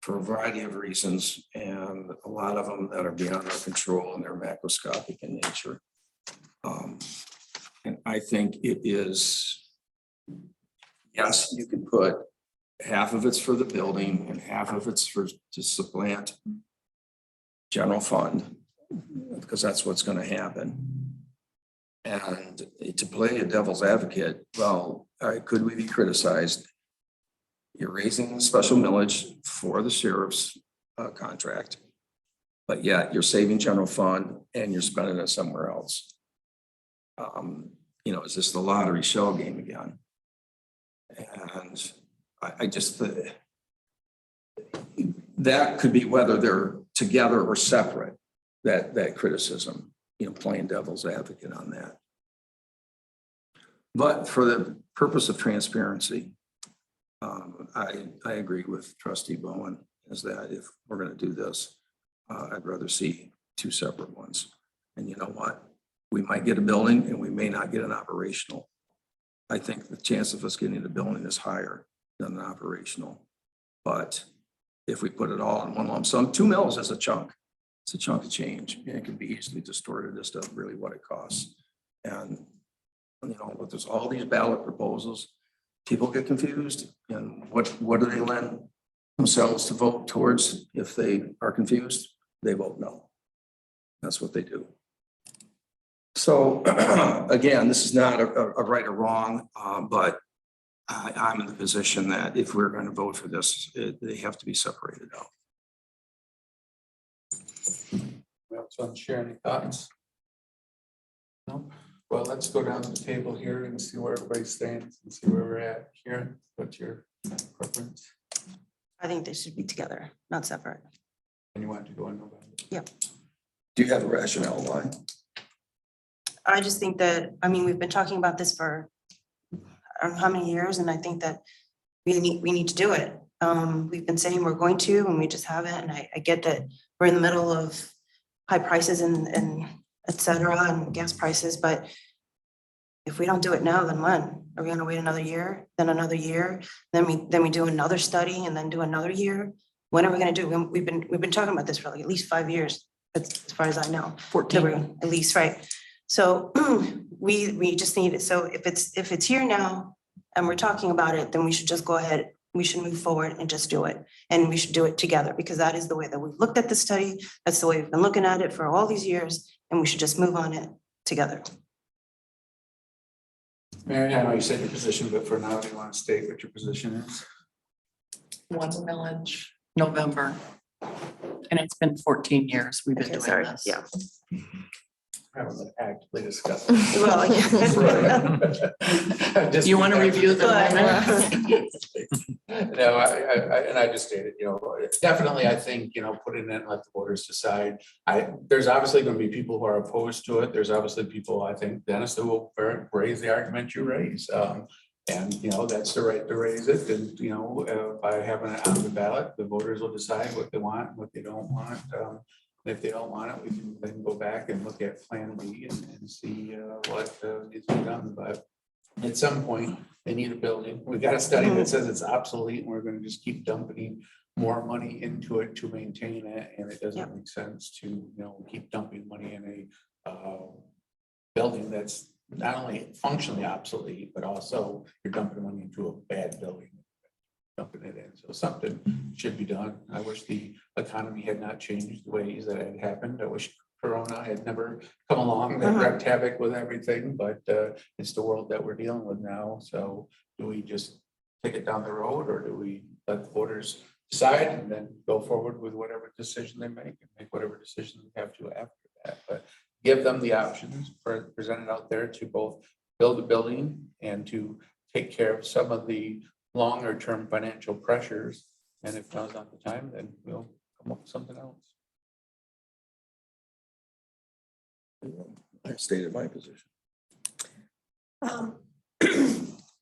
For a variety of reasons, and a lot of them that are beyond our control and they're macroscopic in nature. And I think it is, yes, you can put half of it's for the building and half of it's to supplant general fund, because that's what's going to happen. And to play a devil's advocate, well, all right, could we be criticized? You're raising the special millage for the sheriff's contract, but yet you're saving general fund and you're spending it somewhere else. Is this the lottery shell game again? And I just, that could be whether they're together or separate, that criticism, playing devil's advocate on that. But for the purpose of transparency, I agree with trustee Bowen, is that if we're going to do this, I'd rather see two separate ones. And you know what? We might get a building and we may not get an operational. I think the chance of us getting a building is higher than an operational. But if we put it all in one lump sum, 2 mils is a chunk. It's a chunk of change. And it can be easily distorted as to really what it costs. And, you know, but there's all these ballot proposals. People get confused. And what do they lend themselves to vote towards if they are confused? They vote no. That's what they do. So again, this is not a right or wrong, but I'm in the position that if we're going to vote for this, they have to be separated out. Well, so I'm sharing any thoughts. No, well, let's go down the table here and see where everybody stands and see where we're at. Karen, what's your preference? I think they should be together, not separate. And you want to go in November? Yep. Do you have a rationale why? I just think that, I mean, we've been talking about this for I don't know how many years, and I think that we need to do it. We've been saying we're going to, and we just haven't. And I get that we're in the middle of high prices and et cetera, and gas prices, but if we don't do it now, then when? Are we gonna wait another year, then another year, then we do another study and then do another year? When are we gonna do? We've been talking about this for like at least 5 years, as far as I know. 14. At least, right? So we just need it. So if it's here now and we're talking about it, then we should just go ahead. We should move forward and just do it. And we should do it together, because that is the way that we've looked at the study. That's the way we've been looking at it for all these years, and we should just move on it together. Mary, I know you said your position, but for now, do you want to state what your position is? 1 millage, November. And it's been 14 years we've been Okay, doing sorry. this. Yeah. I haven't actively discussed. Well, Just You want to because- review the But- minutes? No, and I just stated, you know, it's definitely, I think, you know, put it in and let the voters decide. There's obviously going to be people who are opposed to it. There's obviously people, I think, Dennis, who will raise the argument you raise. And, you know, that's the right to raise it. And, you know, by having it on the ballot, the voters will decide what they want, and what they don't want. If they don't want it, we can then go back and look at Plan B and see what needs to be done. But at some point, they need a building. We've got a study that says it's obsolete, and we're going to just keep dumping more money into it to maintain it. And it doesn't make sense to, you know, keep dumping money in a building that's not only functionally obsolete, but also you're dumping money into a bad building. Dumping it in. So something should be done. I wish the economy had not changed the ways that it happened. I wish Corona had never come along that wreaked havoc with everything, but it's the world that we're dealing with now. So do we just take it down the road, or do we let the voters decide and then go forward with whatever decision they make, and make whatever decision they have to after that? But give them the options presented out there to both build a building and to take care of some of the longer term financial pressures. And if now's not the time, then we'll come up with something else. I stated my position. Well,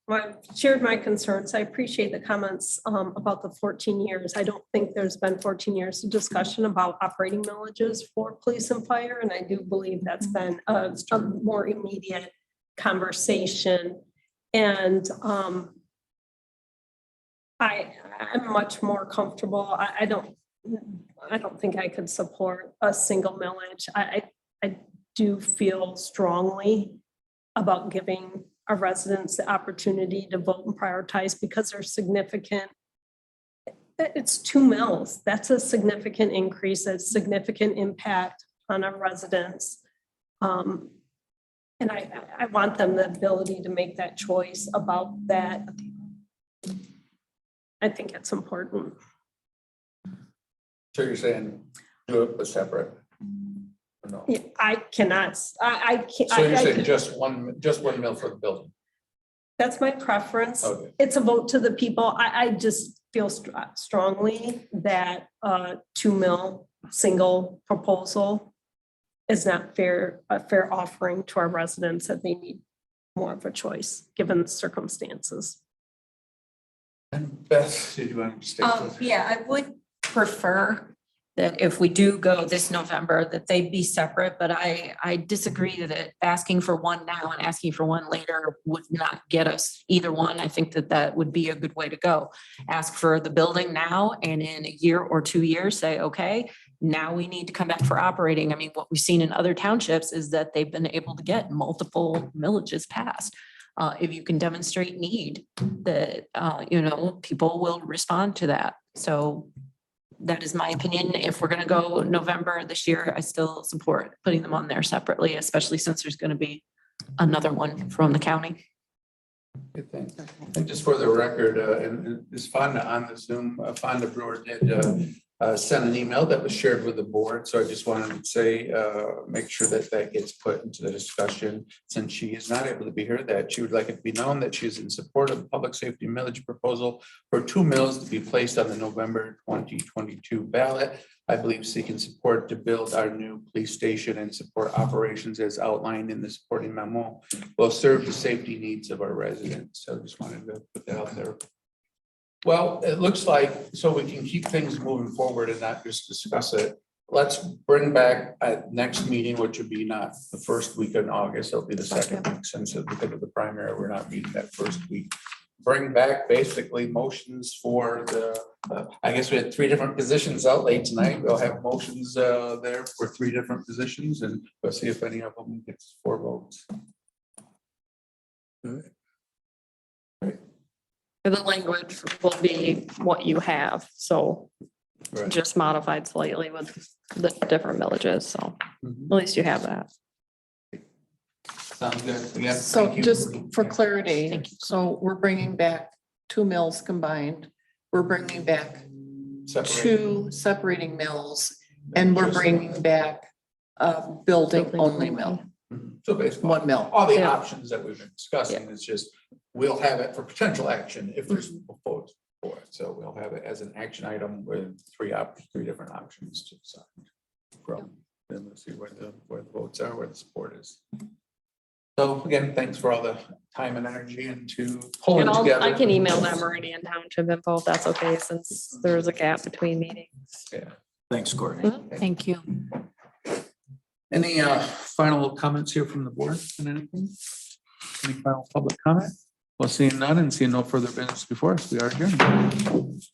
I've shared my concerns. I appreciate the comments about the 14 years. I don't think there's been 14 years of discussion about operating millages for police and fire. And I do believe that's been a more immediate conversation. And I'm much more comfortable. I don't think I could support a single millage. I do feel strongly about giving our residents the opportunity to vote and prioritize, because there's significant, it's 2 mills. That's a significant increase, a significant impact on our residents. And I want them the ability to make that choice about that. I think it's important. So you're saying do it but separate? Or no? Yeah, I cannot, I can't. So you're saying just one mill for the building? That's my preference. Okay. It's a vote to the people. I just feel strongly that 2 mil single proposal is not fair, a fair offering to our residents that they need more of a choice, given the circumstances. And Beth, did you want to stay? Yeah, I would prefer that if we do go this November, that they be separate, but I disagree that asking for one now and asking for one later would not get us either one. I think that that would be a good way to go. Ask for the building now, and in a year or 2 years, say, okay, now we need to come back for operating. I mean, what we've seen in other townships is that they've been able to get multiple millages passed. If you can demonstrate need, that, people will respond to that. So that is my opinion. If we're gonna go November this year, I still support putting them on there separately, especially since there's gonna be another one from the county. Good thing. And just for the record, and is Fonda on the Zoom? Fonda Brewer did send an email that was shared with the board. So I just wanted to say, make sure that that gets put into the discussion. Since she is not able to be here, that she would like it to be known that she is in support of the public safety millage proposal for 2 mills to be placed on the November 2022 ballot. I believe seeking support to build our new police station and support operations as outlined in the supporting memo will serve the safety needs of our residents. So I just wanted to put that out there. Well, it looks like, so we can keep things moving forward and not just discuss it. Let's bring back at next meeting, which would be not the first week in August, it'll be the second week, since because of the primary, we're not meeting that first week. Bring back basically motions for the, I guess we had 3 different positions out late tonight. We'll have motions there for 3 different positions, and we'll see if any of them gets 4 votes. The language will be what you have, so Right. just modified slightly with the different villages, so Mhm. at least you have that. Sounds good. Again, So thank you. just for clarity, so we're bringing back 2 mills combined. We're bringing back Separate. 2 separating mills, and we're bringing back a building only mill, Mhm. So basically, 1 mill. all the Yeah. options that we've been discussing, it's just, we'll have it for potential action if there's votes for it. So we'll have it as an action item with 3 different options to decide from. Then we'll see where the votes are, where the support is. So again, thanks for all the time and energy and to pull it And together. I can email them Meridian Township info if that's okay, since there's a gap between meetings. Yeah. Thanks, Courtney. Thank you. Any final comments here from the board on anything? Any final public comment? Well, seeing none and seeing no further business before us, we are adjourned.